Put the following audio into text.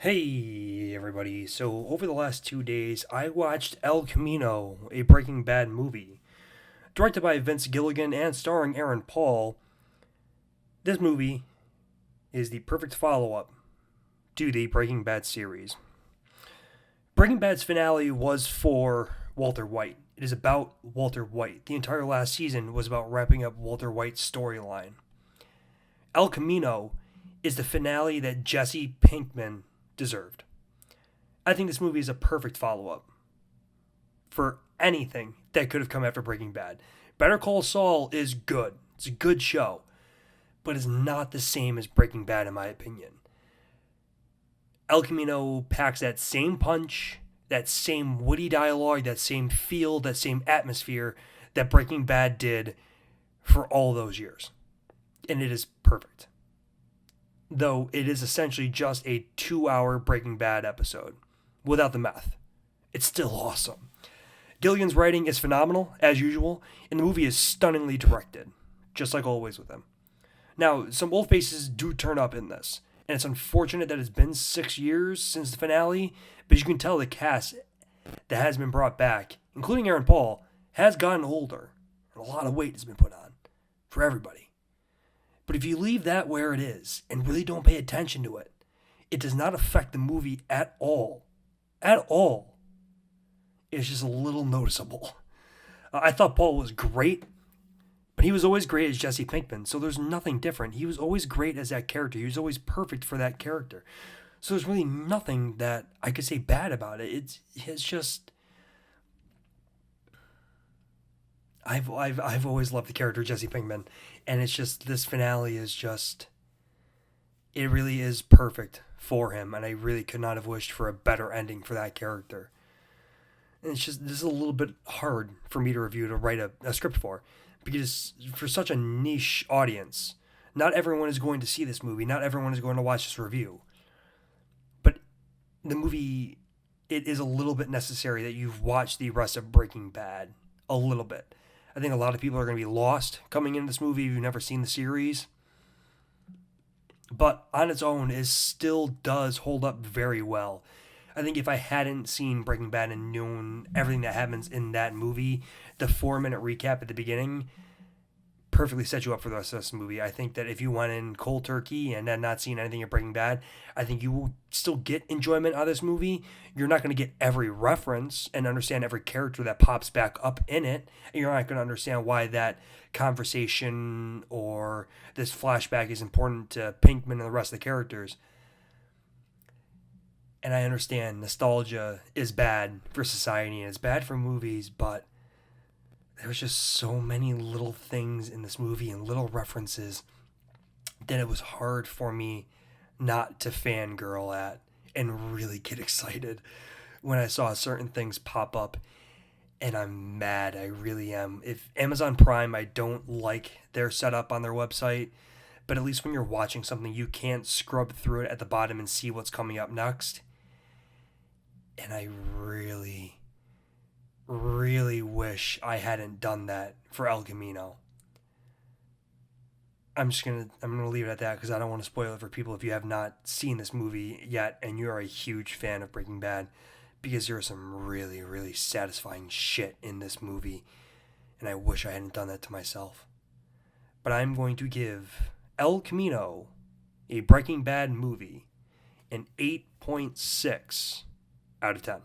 Hey everybody, so over the last 2 days I watched El Camino, a Breaking Bad movie. Directed by Vince Gilligan and starring Aaron Paul, this movie is the perfect follow up to the Breaking Bad series. Breaking Bad's finale was for Walter White. It is about Walter White. The entire last season was about wrapping up Walter White's storyline. El Camino is the finale that Jesse Pinkman deserved. I think this movie is a perfect follow up for anything that could have come after Breaking Bad. Better Call Saul is good. It's a good show, but it's not the same as Breaking Bad in my opinion. El Camino packs that same punch, that same witty dialogue, that same feel, that same atmosphere that Breaking Bad did for all those years. And it is perfect. Though it is essentially just a 2-hour Breaking Bad episode without the meth. It's still awesome. Gilligan's writing is phenomenal, as usual, and the movie is stunningly directed, just like always with him. Now, some old faces do turn up in this, and it's unfortunate that it's been 6 years since the finale, but you can tell the cast that has been brought back, including Aaron Paul, has gotten older, and a lot of weight has been put on for everybody. But if you leave that where it is and really don't pay attention to it, it does not affect the movie at all. At all. It's just a little noticeable. I thought Paul was great, but he was always great as Jesse Pinkman, so there's nothing different. He was always great as that character. He was always perfect for that character. So there's really nothing that I could say bad about it. It's just I've always loved the character of Jesse Pinkman, and it's just this finale is just it really is perfect for him, and I really could not have wished for a better ending for that character. And it's just this is a little bit hard for me to review to write a script for because for such a niche audience, not everyone is going to see this movie, not everyone is going to watch this review. But the movie it is a little bit necessary that you've watched the rest of Breaking Bad a little bit. I think a lot of people are going to be lost coming into this movie if you've never seen the series. But on its own, it still does hold up very well. I think if I hadn't seen Breaking Bad and known everything that happens in that movie, the 4-minute recap at the beginning perfectly set you up for the rest of this movie. I think that if you went in cold turkey and had not seen anything of Breaking Bad, I think you will still get enjoyment out of this movie. You're not going to get every reference and understand every character that pops back up in it. And you're not going to understand why that conversation or this flashback is important to Pinkman and the rest of the characters. And I understand nostalgia is bad for society and it's bad for movies, but there's just so many little things in this movie and little references that it was hard for me not to fangirl at and really get excited when I saw certain things pop up. And I'm mad. I really am. If Amazon Prime, I don't like their setup on their website, but at least when you're watching something, you can't scrub through it at the bottom and see what's coming up next. And I really, really wish I hadn't done that for El Camino. I'm gonna leave it at that because I don't want to spoil it for people if you have not seen this movie yet and you're a huge fan of Breaking Bad, because there is some really, really satisfying shit in this movie, and I wish I hadn't done that to myself. But I'm going to give El Camino, a Breaking Bad movie, an 8.6 out of 10.